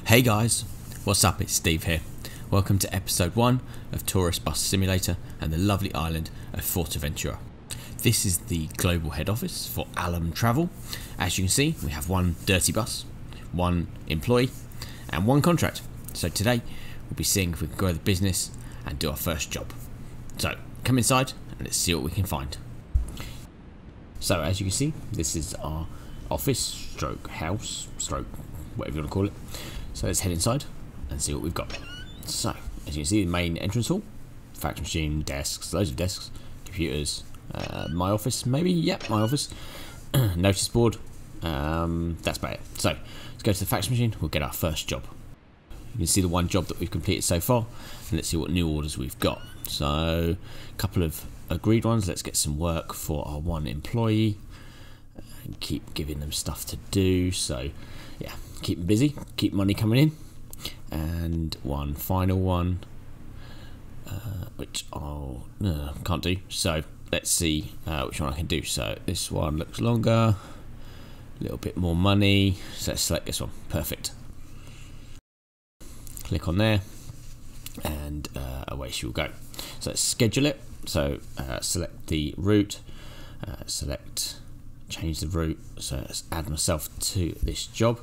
Hey guys, what's up? It's Steve here. Welcome to episode 1 of Tourist Bus Simulator and the lovely island of Forteventura. This is the global head office for Allum Travel. As you can see, we have one dirty bus, one employee and one contract. So today we'll be seeing if we can grow the business and do our first job. So come inside and let's see what we can find. So as you can see, this is our office stroke house stroke whatever you want to call it. So let's head inside and see what we've got. So as you can see, the main entrance hall, fax machine, desks, loads of desks, computers, my office maybe, yep, my office, notice board, that's about it. So let's go to the fax machine, we'll get our first job. You can see the one job that we've completed so far, and let's see what new orders we've got. So a couple of agreed ones. Let's get some work for our one employee and keep giving them stuff to do. So yeah, keep them busy, keep money coming in. And one final one, which I can't do. So let's see which one I can do. So this one looks longer, a little bit more money. So let's select this one. Perfect. Click on there, and away she will go. So let's schedule it. So select the route, select change the route. So let's add myself to this job,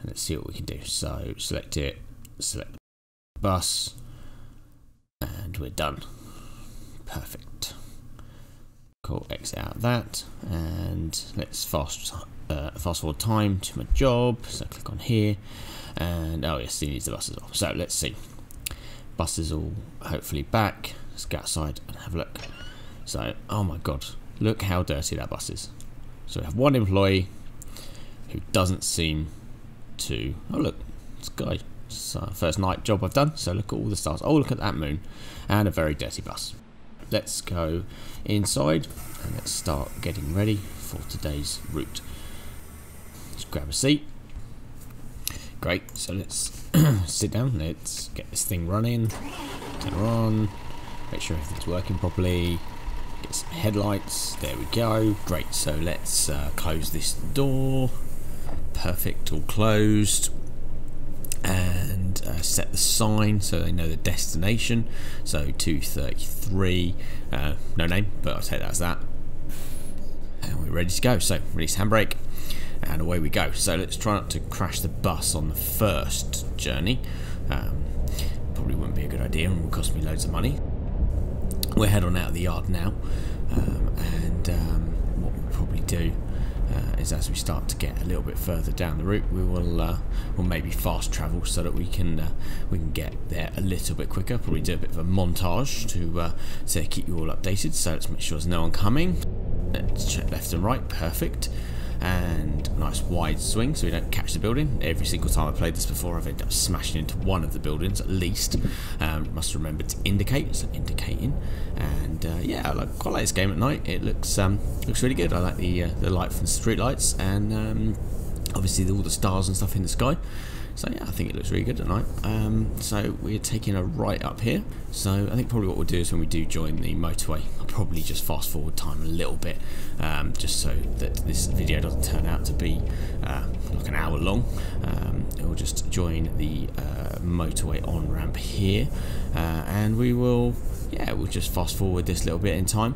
and let's see what we can do. So select it, select the bus, and we're done. Perfect. Cool. Exit out that, and let's fast forward time to my job. So click on here, and oh yes, it needs the buses off. So let's see. Buses all hopefully back. Let's go outside and have a look. So oh my god, look how dirty that bus is. So we have one employee who doesn't seem to. Oh look, sky. So first night job I've done. So look at all the stars. Oh look at that moon, and a very dirty bus. Let's go inside and let's start getting ready for today's route. Let's grab a seat. Great. So let's sit down. Let's get this thing running. Turn her on. Make sure everything's working properly. Get some headlights. There we go. Great. So let's close this door. Perfect. All closed. And set the sign so they know the destination. So 233. No name, but I'll take that as that. And we're ready to go. So release handbrake. And away we go. So let's try not to crash the bus on the first journey. Probably wouldn't be a good idea and will cost me loads of money. We'll head on out of the yard now, and what we'll probably do is, as we start to get a little bit further down the route, we will we'll maybe fast travel so that we can get there a little bit quicker. Probably do a bit of a montage to keep you all updated. So let's make sure there's no one coming. Let's check left and right. Perfect. And a nice wide swing so we don't catch the building. Every single time I played this before, I've ended up smashing into one of the buildings at least. Must remember to indicate, so indicating. And yeah, I quite like this game at night. It looks really good. I like the light from the street lights, and obviously all the stars and stuff in the sky. So yeah, I think it looks really good at night. So we're taking a right up here. So I think probably what we'll do is when we do join the motorway, I'll probably just fast forward time a little bit, just so that this video doesn't turn out to be like an hour long. We'll just join the motorway on ramp here, and we'll just fast forward this little bit in time,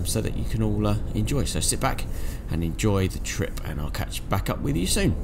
so that you can all enjoy. So sit back and enjoy the trip, and I'll catch back up with you soon.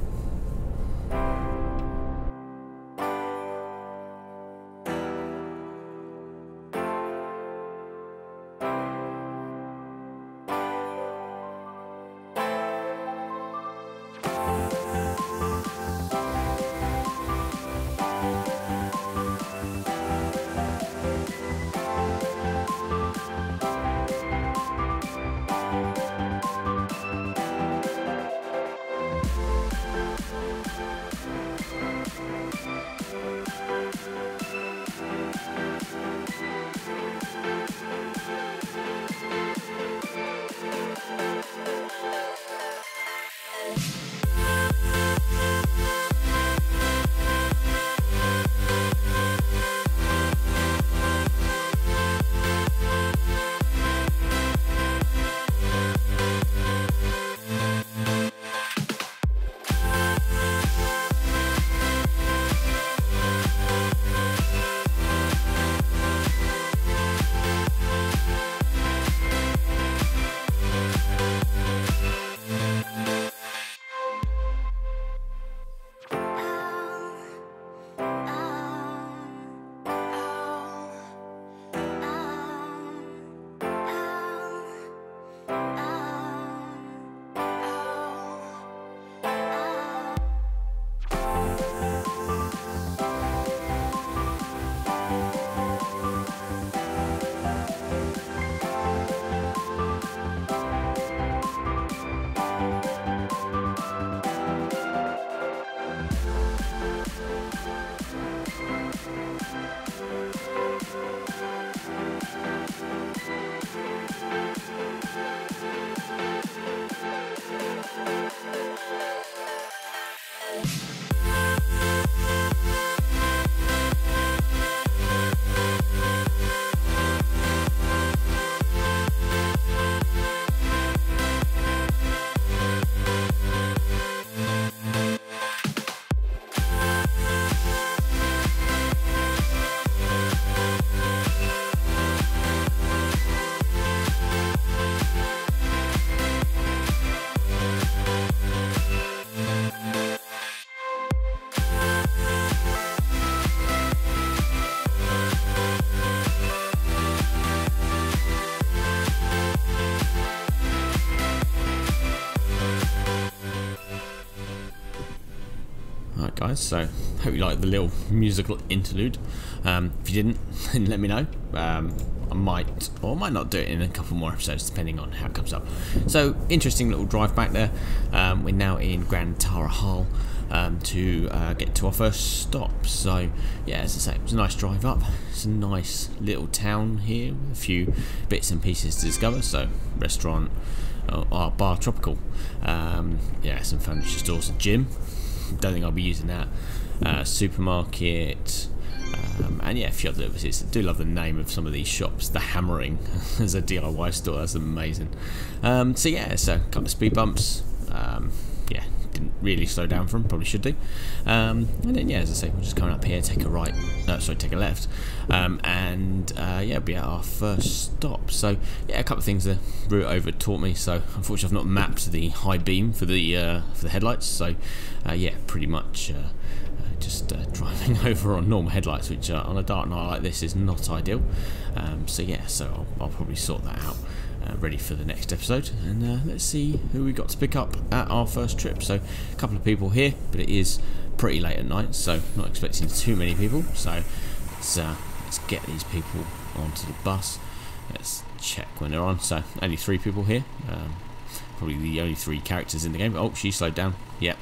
Alright guys, so hope you liked the little musical interlude. If you didn't, then let me know. I might or might not do it in a couple more episodes depending on how it comes up. So interesting little drive back there. We're now in Grand Tara Hall to get to our first stop. So yeah, as I say, it was a nice drive up. It's a nice little town here with a few bits and pieces to discover. So restaurant, bar, tropical, yeah, some furniture stores, a gym. Don't think I'll be using that. Supermarket, and yeah, a few other little bits. I do love the name of some of these shops. The Hammering as a DIY store, that's amazing. So yeah, so a couple of speed bumps. Yeah, didn't really slow down from, probably should do. And then yeah, as I say, we're just coming up here, take a right, take a left, and yeah, be at our first stop. So yeah, a couple of things the route over taught me. So unfortunately, I've not mapped the high beam for the headlights. So yeah, pretty much just driving over on normal headlights, which on a dark night like this is not ideal. So yeah, so I'll probably sort that out. Ready for the next episode, and let's see who we got to pick up at our first trip. So a couple of people here, but it is pretty late at night, so not expecting too many people. So let's get these people onto the bus. Let's check when they're on. So only 3 people here, probably the only 3 characters in the game. Oh, she slowed down. Yeah,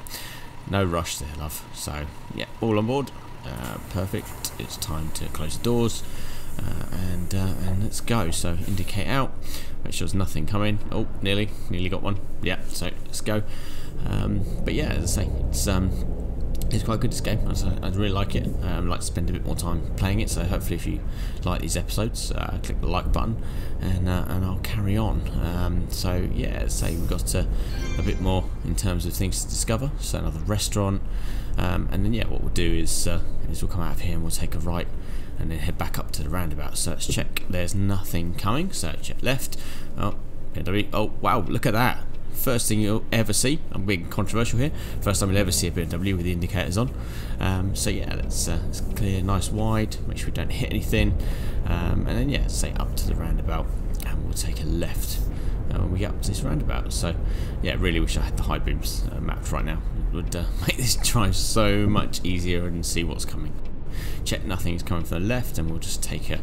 no rush there, love. So yeah, all on board. Perfect. It's time to close the doors. And let's go. So indicate out, make sure there's nothing coming. Oh, nearly got one. Yeah, so let's go. But yeah, as I say, it's quite good, this game. I really like it. I like to spend a bit more time playing it, so hopefully if you like these episodes, click the like button and I'll carry on. So yeah, as I say, we've got a bit more in terms of things to discover. So another restaurant, and then yeah, what we'll do is we'll come out of here and we'll take a right and then head back up to the roundabout. So let's check there's nothing coming, so check left. Oh, BMW. Oh wow, look at that. First thing you'll ever see. I'm being controversial here. First time you'll ever see a BMW with the indicators on. So yeah, let's clear nice wide, make sure we don't hit anything, and then yeah, say up to the roundabout and we'll take a left when we get up to this roundabout. So yeah, really wish I had the high beams mapped right now. It would make this drive so much easier and see what's coming. Check nothing's coming from the left, and we'll just take a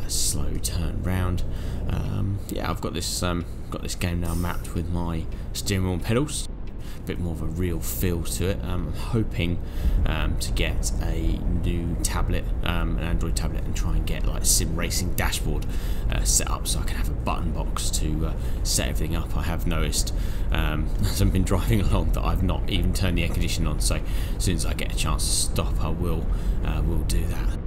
slow turn round. Yeah, I've got this game now mapped with my steering wheel and pedals. A bit more of a real feel to it. I'm hoping to get a new tablet, an Android tablet, and try and get like sim racing dashboard set up so I can have a button box to set everything up. I have noticed as I've been driving along that I've not even turned the air conditioning on, so as soon as I get a chance to stop, I will do that.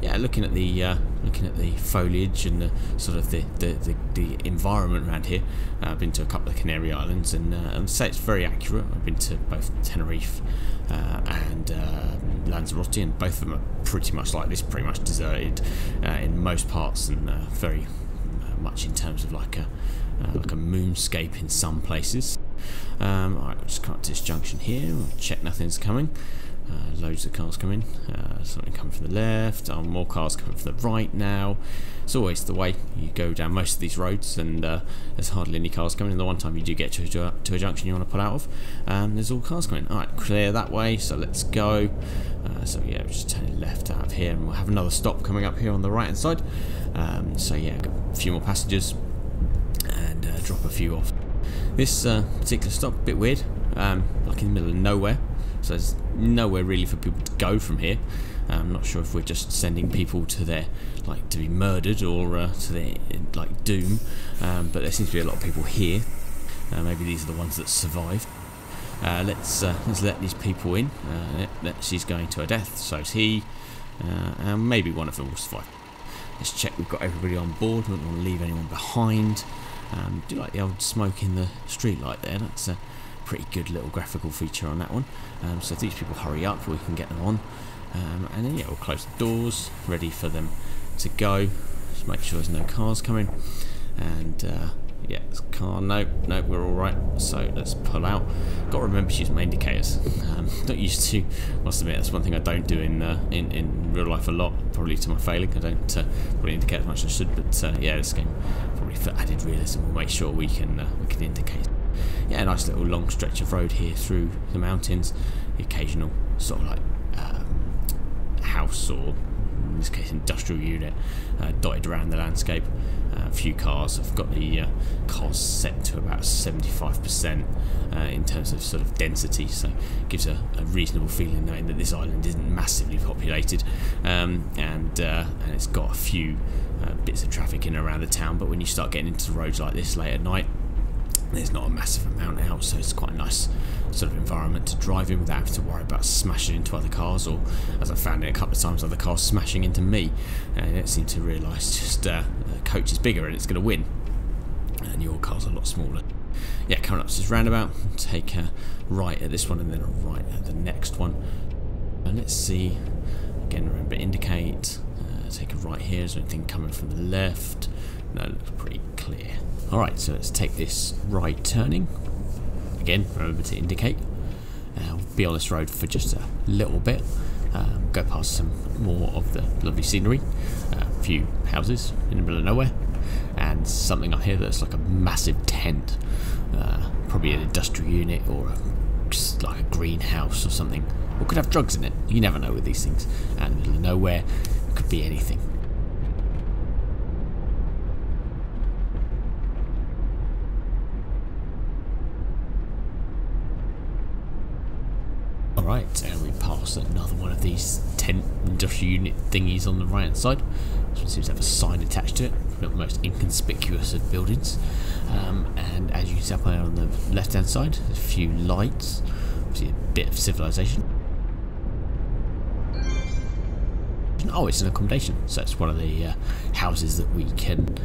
Yeah, looking at the foliage and the sort of the environment around here. I've been to a couple of Canary Islands, and I'd say it's very accurate. I've been to both Tenerife and Lanzarote, and both of them are pretty much like this, pretty much deserted in most parts, and very much in terms of like a moonscape in some places. Alright, we'll just come up to this junction here. We'll check nothing's coming. Loads of cars coming. Something coming from the left. More cars coming from the right now. It's always the way you go down most of these roads, and there's hardly any cars coming. And the one time you do get to a junction you want to pull out of, there's all cars coming. Alright, clear that way, so let's go. So yeah, we're just turning left out of here, and we'll have another stop coming up here on the right hand side. So yeah, got a few more passengers and drop a few off. This particular stop, a bit weird, like in the middle of nowhere. so there's nowhere really for people to go from here. I'm not sure if we're just sending people to their, like, to be murdered, or to their, like, doom, but there seems to be a lot of people here. Maybe these are the ones that survived. Let's let these people in. She's going to her death, so is he, and maybe one of them will survive. Let's check we've got everybody on board. We don't want to leave anyone behind. Do like the old smoke in the street light there. That's a pretty good little graphical feature on that one. So if these people hurry up, we can get them on. And then, yeah, we'll close the doors, ready for them to go. Just make sure there's no cars coming. And yeah, it's a car. No, we're all right. So let's pull out. Got to remember to use my indicators. Not used to. Must admit, that's one thing I don't do in real life a lot. Probably to my failing. I don't probably indicate as much as I should. But yeah, this game probably for added realism, we'll make sure we can indicate. Yeah, a nice little long stretch of road here through the mountains. The occasional sort of like house, or in this case industrial unit, dotted around the landscape. A few cars. I've got the cars set to about 75% in terms of sort of density, so it gives a reasonable feeling knowing that this island isn't massively populated, and it's got a few bits of traffic in and around the town. But when you start getting into the roads like this late at night, there's not a massive amount out, so it's quite a nice sort of environment to drive in without having to worry about smashing into other cars, or, as I found it a couple of times, other cars smashing into me. And I don't seem to realise just the coach is bigger and it's going to win, and your car's a lot smaller. Yeah, coming up to this roundabout, take a right at this one and then a right at the next one. And let's see, again, remember indicate, take a right here. Is there anything coming from the left? No, it looks pretty clear. Alright, so let's take this right turning. Again, remember to indicate. We'll be on this road for just a little bit. Go past some more of the lovely scenery. A few houses in the middle of nowhere. And something up here that's like a massive tent. Probably an industrial unit, or just like a greenhouse or something. Or could have drugs in it. You never know with these things. And in the middle of nowhere, it could be anything. Alright, and we pass another one of these tent industrial unit thingies on the right hand side. This one seems to have a sign attached to it, not the most inconspicuous of buildings. And as you can see up there on the left hand side, there's a few lights, obviously a bit of civilization. Oh, it's an accommodation, so it's one of the houses that we can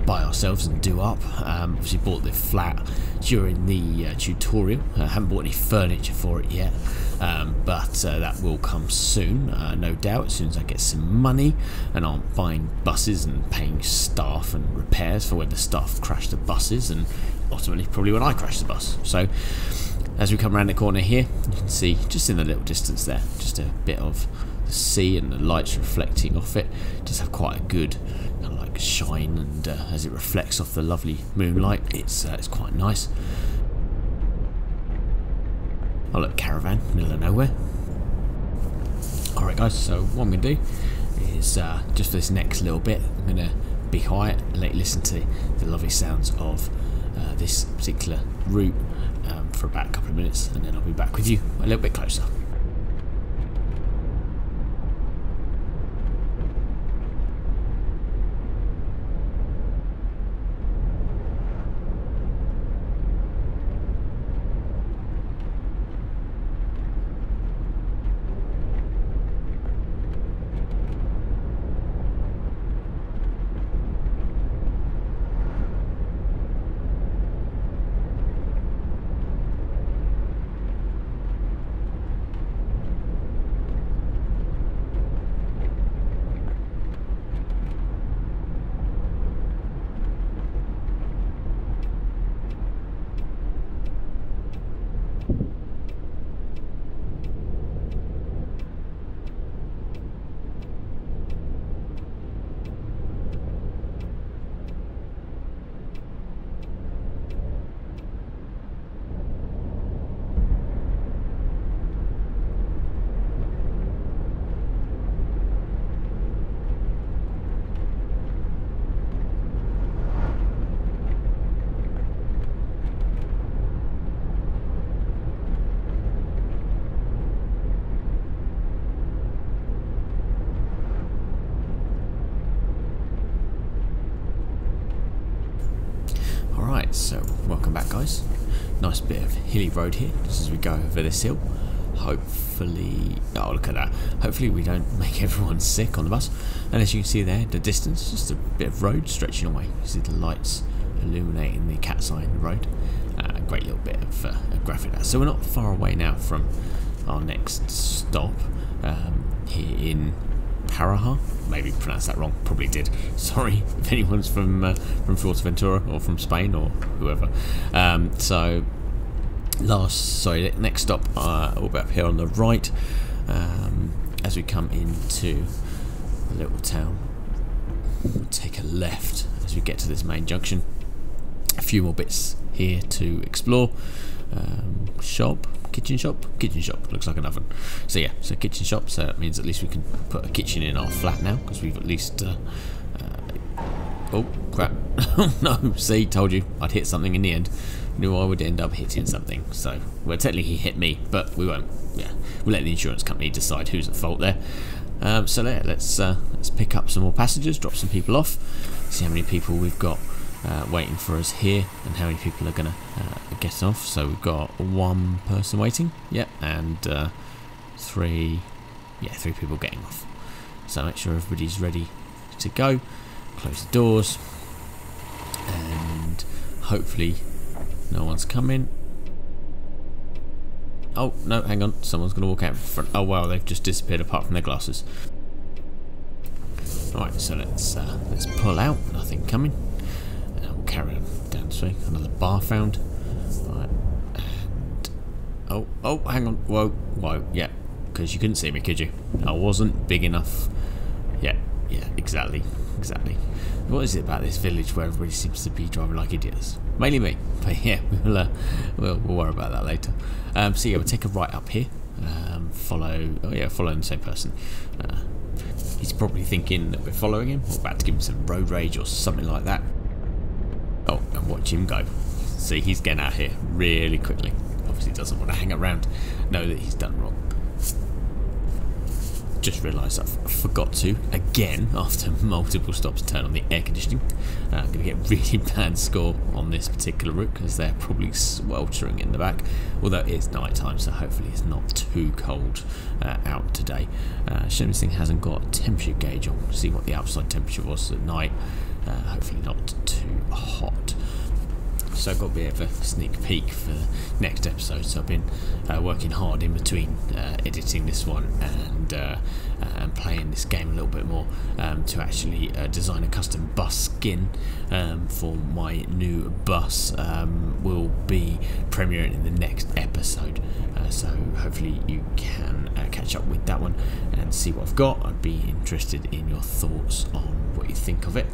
buy ourselves and do up. Obviously bought the flat during the tutorial. I haven't bought any furniture for it yet, but that will come soon, no doubt, as soon as I get some money and aren't buying buses and paying staff and repairs for when the staff crash the buses, and ultimately probably when I crash the bus. So as we come around the corner here, you can see just in the little distance there, just a bit of the sea and the lights reflecting off it. Just have quite a good kind of like shine, and as it reflects off the lovely moonlight, it's quite nice. Oh look, caravan, middle of nowhere. Alright guys, so what I'm going to do is just for this next little bit, I'm going to be quiet and let you listen to the lovely sounds of this particular route for about a couple of minutes, and then I'll be back with you a little bit closer. So welcome back, guys. Nice bit of hilly road here just as we go over this hill. Hopefully, oh look at that, hopefully we don't make everyone sick on the bus. And as you can see there, the distance, just a bit of road stretching away. You see the lights illuminating the cat's eye in the road. Great little bit of graphic there. So we're not far away now from our next stop, here in Paraha. Maybe pronounced that wrong, probably did. Sorry if anyone's from Fuerteventura or from Spain or whoever. So next stop will be up here on the right, as we come into the little town. We'll take a left as we get to this main junction. A few more bits here to explore. Kitchen shop, looks like an oven. So yeah, so kitchen shop, so that means at least we can put a kitchen in our flat now, because we've at least oh crap. Oh no, see, told you I'd hit something in the end. Knew I would end up hitting something. So, well, technically he hit me, but we won't. Yeah, we'll let the insurance company decide who's at fault there. So yeah, let's pick up some more passengers, drop some people off, see how many people we've got waiting for us here, and how many people are gonna get off. So we've got one person waiting, and three people getting off. So make sure everybody's ready to go. Close the doors, and hopefully no one's coming. Oh no, hang on, someone's gonna walk out in front. Oh wow, they've just disappeared apart from their glasses. Alright, so let's pull out. Nothing coming. We'll carry on down this way. Another bar found. Right, and oh, hang on. Whoa, yeah, because you couldn't see me, could you? I wasn't big enough. Yeah, exactly. What is it about this village where everybody seems to be driving like idiots? Mainly me, but yeah, we'll worry about that later. So yeah, we'll take a right up here. Following the same person. He's probably thinking that we're following him, or about to give him some road rage or something like that. Oh, and watch him go. See, he's getting out here really quickly. Obviously doesn't want to hang around, know that he's done wrong. Just realised I forgot to, again, after multiple stops, turn on the air conditioning. I'm going to get a really bad score on this particular route, because they're probably sweltering in the back. Although it is night time, so hopefully it's not too cold out today. Shame this thing hasn't got a temperature gauge on. See what the outside temperature was at night. Hopefully not too hot. So I've got a bit of a sneak peek for the next episode. So I've been working hard in between editing this one and playing this game a little bit more to actually design a custom bus skin for my new bus. Will be premiering in the next episode. So hopefully you can catch up with that one and see what I've got. I'd be interested in your thoughts on what you think of it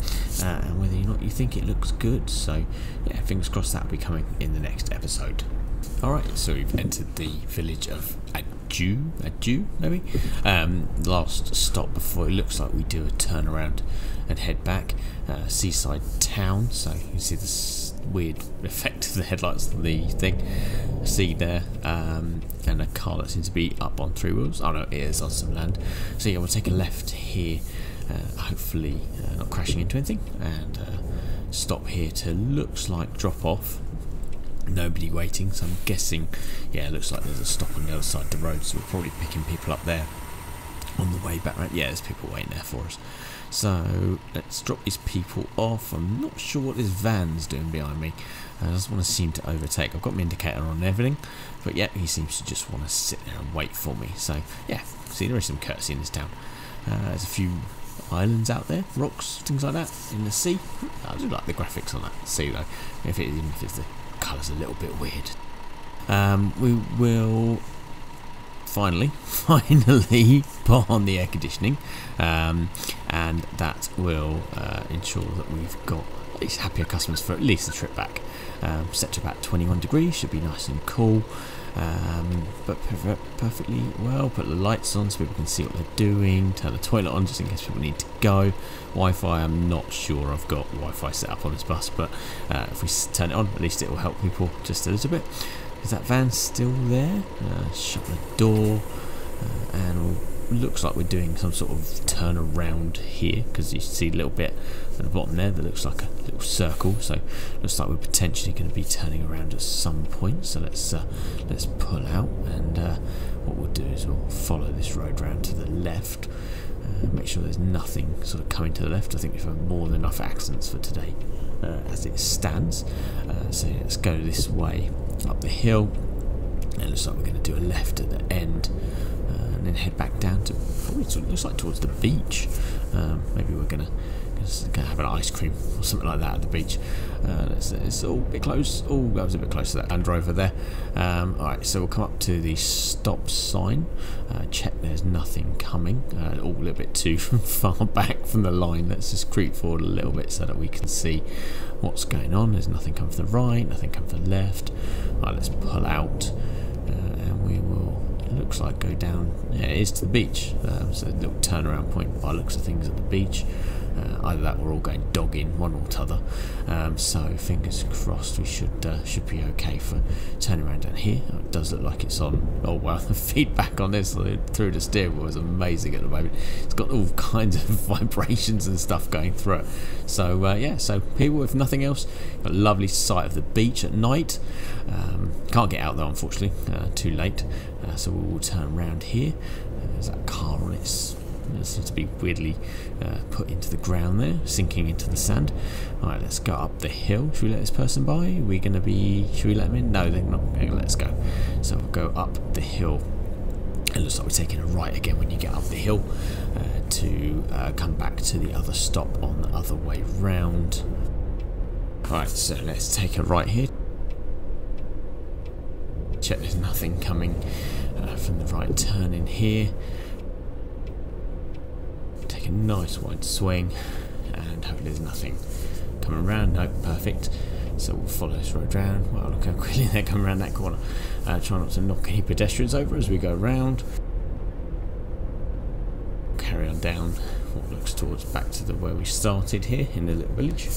and whether or not you think it looks good. So yeah, fingers crossed that'll be coming in the next episode. Alright, so we've entered the village of Adju maybe? Last stop before it looks like we do a turnaround and head back. Seaside town, so you can see this weird effect of the headlights of the thing. See there, and a car that seems to be up on three wheels. Oh no, it is on some land. So yeah, we'll take a left here, hopefully not crashing into anything, and stop here to, looks like, drop off. Nobody waiting, so I'm guessing, yeah, it looks like there's a stop on the other side of the road, so we're probably picking people up there on the way back. Right? Yeah, there's people waiting there for us. So let's drop these people off. I'm not sure what this van's doing behind me. I just want to seem to overtake. I've got my indicator on and everything, but yeah, he seems to just want to sit there and wait for me. So yeah, see, there is some courtesy in this town. There's a few islands out there, rocks, things like that in the sea. I do like the graphics on that sea though, even if it's the colour's a little bit weird. We will finally put on the air conditioning, and that will ensure that we've got at least happier customers for at least the trip back. Set to about 21 degrees, should be nice and cool, but perfectly well. Put the lights on so people can see what they're doing, turn the toilet on just in case people need to go. Wi-Fi, I'm not sure I've got Wi-Fi set up on this bus, but if we turn it on, at least it will help people just a little bit. Is that van still there? Shut the door, and we'll looks like we're doing some sort of turn around here, because you see a little bit at the bottom there that looks like a little circle, so looks like we're potentially going to be turning around at some point. So let's pull out, and what we'll do is we'll follow this road round to the left, make sure there's nothing sort of coming to the left. I think we've had more than enough accidents for today as it stands. So let's go this way up the hill. It looks like we're going to do a left at the end, and then head back down to probably looks like towards the beach. Maybe we're going to have an ice cream or something like that at the beach. It's all a bit close. Oh, that was a bit close to that Land Rover there. Alright, so we'll come up to the stop sign, check there's nothing coming, all a little bit too far back from the line. Let's just creep forward a little bit so that we can see what's going on. There's nothing coming from the right, nothing coming from the left. Alright, let's pull out, and we will, it looks like, go down, yeah, it is to the beach. So a little turnaround point by looks of things at the beach. Either that or we're all going dogging, one or t'other. So fingers crossed we should be okay for turning around down here. It does look like it's on. Oh wow, the feedback on this through the steering wheel is amazing at the moment. It's got all kinds of vibrations and stuff going through it. So yeah, so people, if nothing else, got a lovely sight of the beach at night. Can't get out though, unfortunately, too late. So we will turn around here. There's that car on its. It seems to be weirdly put into the ground there, sinking into the sand. Alright, let's go up the hill. Should we let this person by? Should we let them in? No, they're not going to let us go. So we'll go up the hill. It looks like we're taking a right again when you get up the hill to come back to the other stop on the other way round. Alright, so let's take a right here. Check there's nothing coming from the right turn in here. Take a nice wide swing, and hopefully there's nothing coming around. No, perfect. So we'll follow this road round. Wow, look how quickly they're coming around that corner. Try not to knock any pedestrians over as we go round. Carry on down what looks towards back to where we started here in the little village.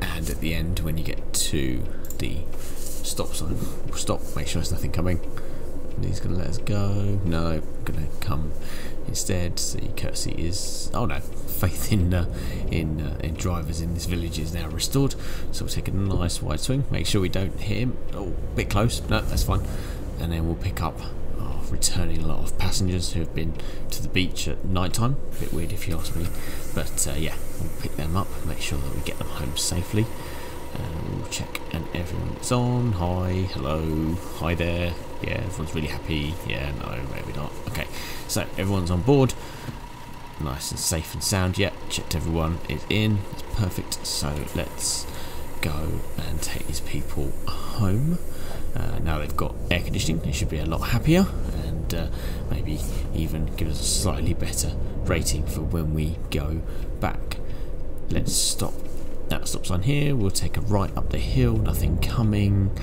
And at the end, when you get to the stop sign, we'll stop, make sure there's nothing coming. He's going to let us go. No, going to come instead. The courtesy is, oh no, faith in drivers in this village is now restored. So we'll take a nice wide swing. Make sure we don't hit him. Oh, a bit close. No, that's fine. And then we'll pick up returning a lot of passengers who have been to the beach at night time. A bit weird if you ask me, but yeah, we'll pick them up. Make sure that we get them home safely. We'll check and everyone's on. Hi, hello, hi there. Yeah, everyone's really happy. Yeah, no, maybe not. Okay, so everyone's on board. Nice and safe and sound. Yeah, checked everyone is in. It's perfect. So let's go and take these people home. Now they've got air conditioning, they should be a lot happier, and maybe even give us a slightly better rating for when we go back. Let's stop at the stop sign here. We'll take a right up the hill, nothing coming.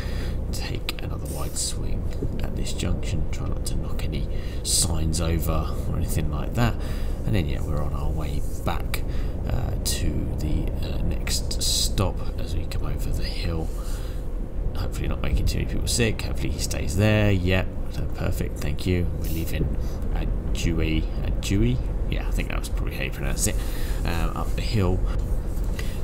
Take another wide swing at this junction. Try not to knock any signs over or anything like that. And then yeah, we're on our way back to the next stop as we come over the hill. Hopefully not making too many people sick. Hopefully he stays there. Yep, so perfect, thank you. We're leaving Dewey. Yeah, I think that was probably how you pronounce it. Up the hill.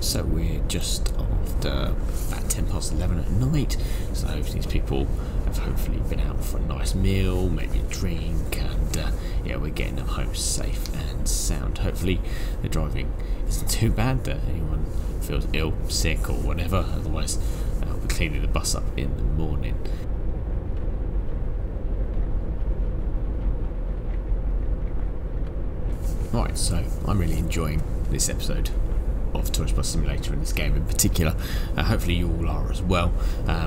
So we're just after about 11 at night. So these people have hopefully been out for a nice meal, maybe a drink, and yeah, we're getting them home safe and sound. Hopefully the driving isn't too bad that anyone feels ill, sick or whatever. Otherwise we'll be cleaning the bus up in the morning. Right, so I'm really enjoying this episode of Tourist Bus Simulator in this game in particular. Hopefully you all are as well.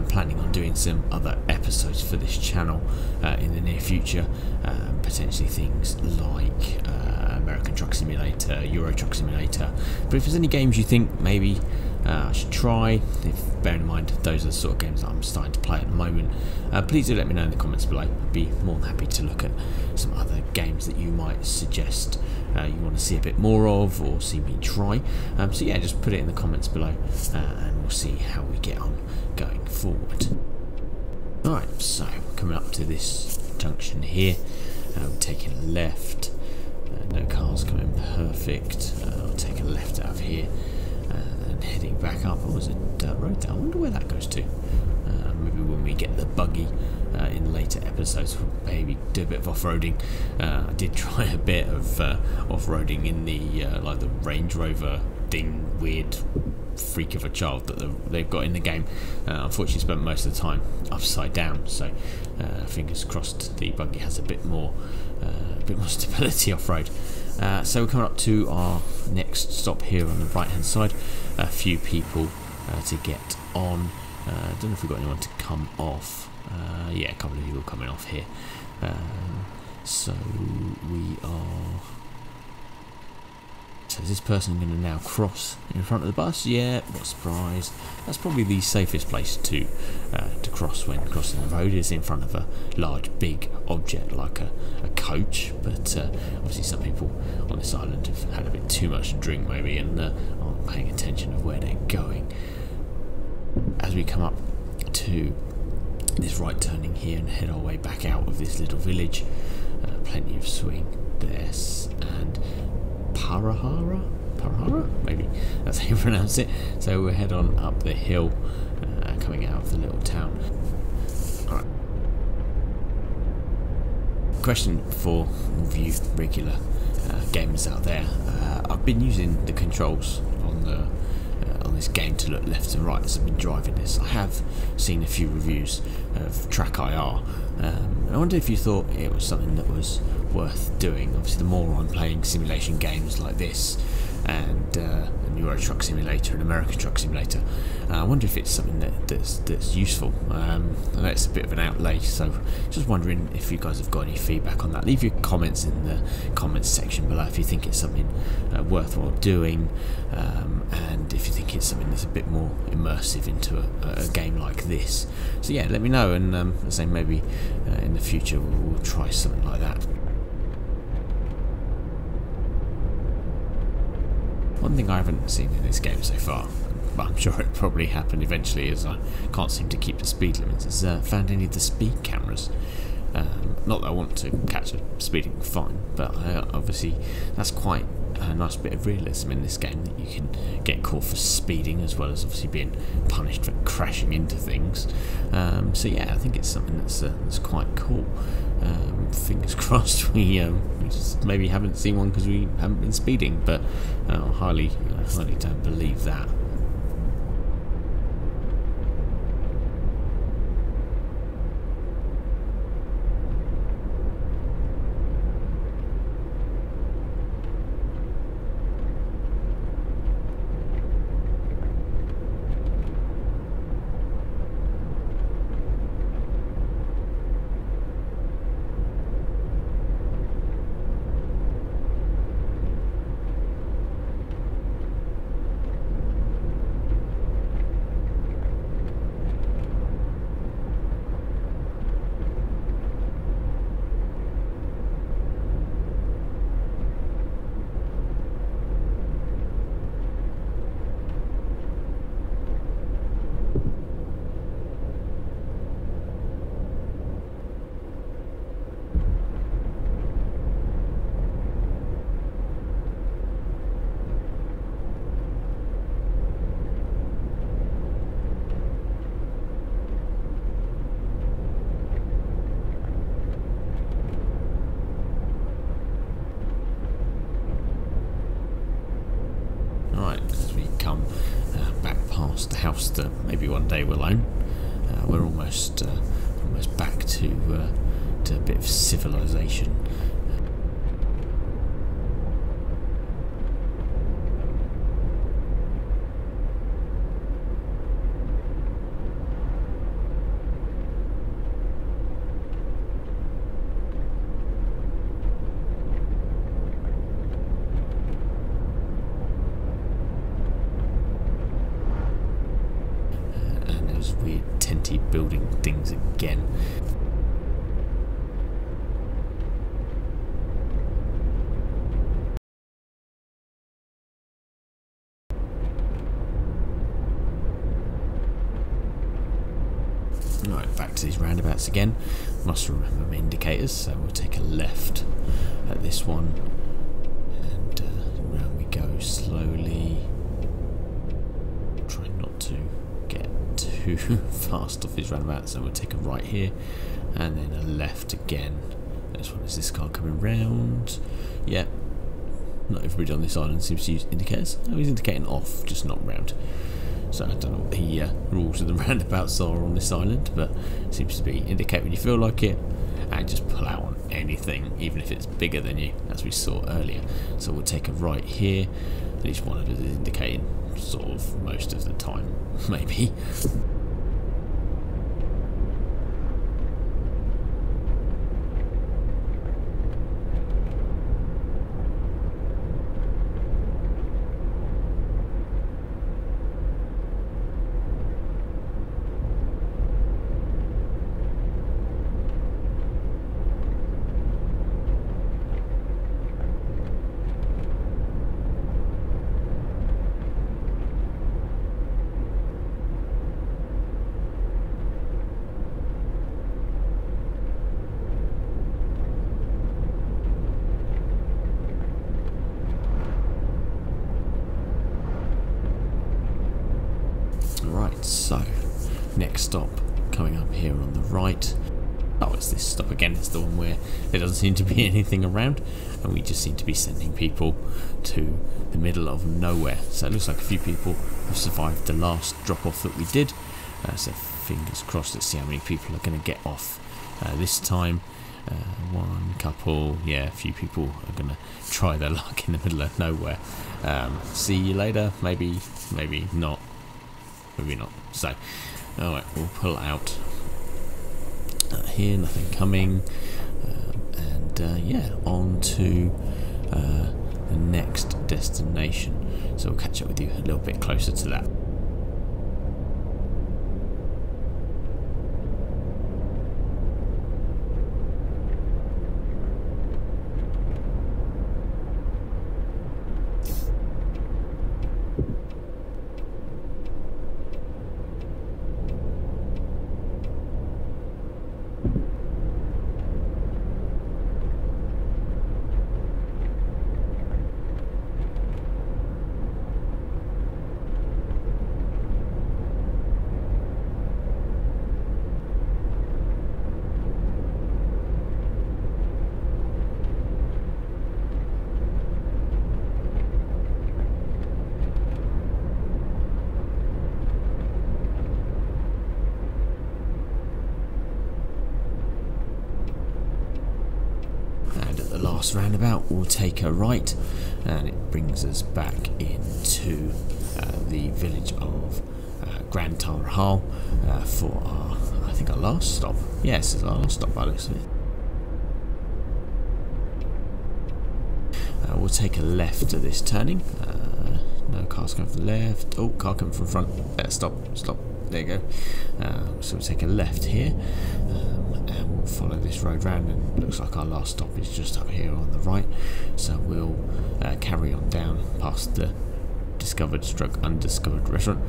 Planning on doing some other episodes for this channel in the near future, potentially things like American Truck Simulator, Euro Truck Simulator. But if there's any games you think maybe I should try, bearing in mind those are the sort of games that I'm starting to play at the moment, please do let me know in the comments below. I'd be more than happy to look at some other games that you might suggest you want to see a bit more of or see me try. So yeah, just put it in the comments below and we'll see how we get on going forward. Alright, so coming up to this junction here. We're taking a left. No cars coming, perfect. I'll take a left out of here and heading back up. Oh, there's a dirt road there. I wonder where that goes to. Maybe when we get the buggy in later episodes, we'll maybe do a bit of off-roading. I did try a bit of off-roading in the like the Range Rover thing, weird freak of a child that they've got in the game. Unfortunately spent most of the time upside down, so fingers crossed the buggy has a bit more stability off-road. So we're coming up to our next stop here on the right hand side. A few people to get on. I don't know if we've got anyone to come off. Yeah, a couple of people coming off here. So we are... So is this person going to now cross in front of the bus? Yeah, what a surprise. That's probably the safest place to cross when crossing the road, is in front of a large, big object like a coach. But obviously some people on this island have had a bit too much to drink maybe and aren't paying attention of where they're going. As we come up to this right turning here and head our way back out of this little village, plenty of swing, bless, and Parahara, maybe that's how you pronounce it. So we'll head on up the hill, coming out of the little town. Alright. Question for all of you regular gamers out there. I've been using the controls on this game to look left and right as I've been driving this. I have seen a few reviews of Track IR. I wonder if you thought it was something that was worth doing. Obviously, the more I'm playing simulation games like this and Euro Truck Simulator and American Truck Simulator, I wonder if it's something that's useful. I know it's a bit of an outlay, so just wondering if you guys have got any feedback on that. Leave your comments in the comments section below if you think it's something worthwhile doing, and if you think it's something that's a bit more immersive into a game like this. So yeah, let me know, and I say maybe in the future we'll try something like that. One thing I haven't seen in this game so far, but I'm sure it'll probably happen eventually, as I can't seem to keep the speed limits, is found any of the speed cameras. Not that I want to catch a speeding fine, but obviously that's quite a nice bit of realism in this game, that you can get caught for speeding as well as obviously being punished for crashing into things. So yeah, I think it's something that's quite cool. Fingers crossed we just maybe haven't seen one because we haven't been speeding, but I highly don't believe that. As we come back past the house that maybe one day we'll own, we're almost back to a bit of civilization. Weird tenty building things again. Right, Right, back to these roundabouts again. Must remember my indicators, so we'll take a left at this one, and round we go slowly. Try not to get too fast off these roundabouts, so we'll take a right here, and then a left again. This one is this car coming round. Yep. Not everybody on this island seems to use indicators. Oh, he's indicating off, just not round. So I don't know what the rules of the roundabouts are on this island, but it seems to be indicate when you feel like it, and just pull out on anything, even if it's bigger than you, as we saw earlier. So we'll take a right here. At least one of us is indicating sort of most of the time, maybe. Right, so next stop coming up here on the right. Oh, it's this stop again. It's the one where there doesn't seem to be anything around, and we just seem to be sending people to the middle of nowhere. So it looks like a few people have survived the last drop off that we did. So fingers crossed. Let's see how many people are going to get off this time. One couple, yeah, a few people are going to try their luck in the middle of nowhere. See you later. Maybe not. Maybe not. So, alright, we'll pull out here, nothing coming, and yeah, on to the next destination. So we'll catch up with you a little bit closer to that. Last roundabout, we'll take a right, and it brings us back into the village of Grand Tarahal for our, I think, our last stop. Yes, it's our last stop by the looks of it. We'll take a left at this turning. No cars coming from the left. Oh, car coming from the front. Stop. There you go. So we'll take a left here, and we'll follow this road round, and it looks like our last stop is just up here on the right. So we'll carry on down past the discovered stroke undiscovered restaurant.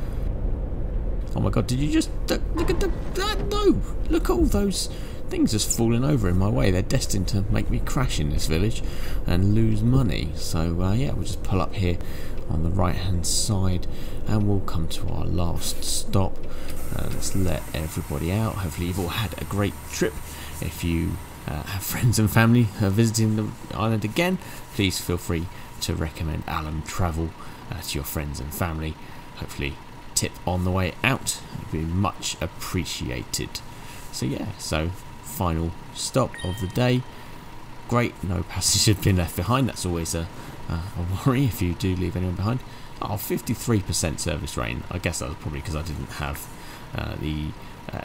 Oh my god, did you just look at that? No! Look at all those things just falling over in my way. They're destined to make me crash in this village and lose money. So yeah, we'll just pull up here on the right hand side, and we'll come to our last stop. Let's let everybody out. Hopefully you've all had a great trip. If you have friends and family visiting the island again, please feel free to recommend Allum travel to your friends and family. Hopefully tip on the way out. It'd be much appreciated. So yeah, so final stop of the day. Great, no passengers have been left behind. That's always a worry if you do leave anyone behind. Oh, 53% service rating. I guess that was probably because I didn't have the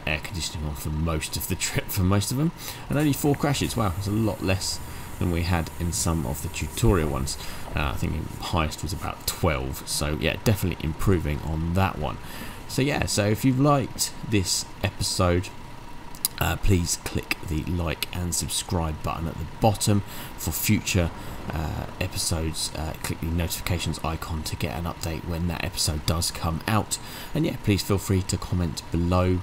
air conditioning on for most of the trip for most of them, and only 4 crashes. Wow, it's a lot less than we had in some of the tutorial ones. I think the highest was about 12, so yeah, definitely improving on that one. So yeah, so if you've liked this episode, please click the like and subscribe button at the bottom for future episodes. Click the notifications icon to get an update when that episode does come out, and yeah, please feel free to comment below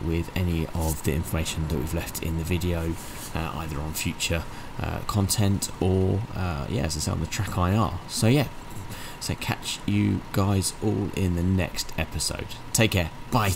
with any of the information that we've left in the video, either on future content or yeah, as I say, on the track IR. So yeah, so catch you guys all in the next episode. Take care, bye.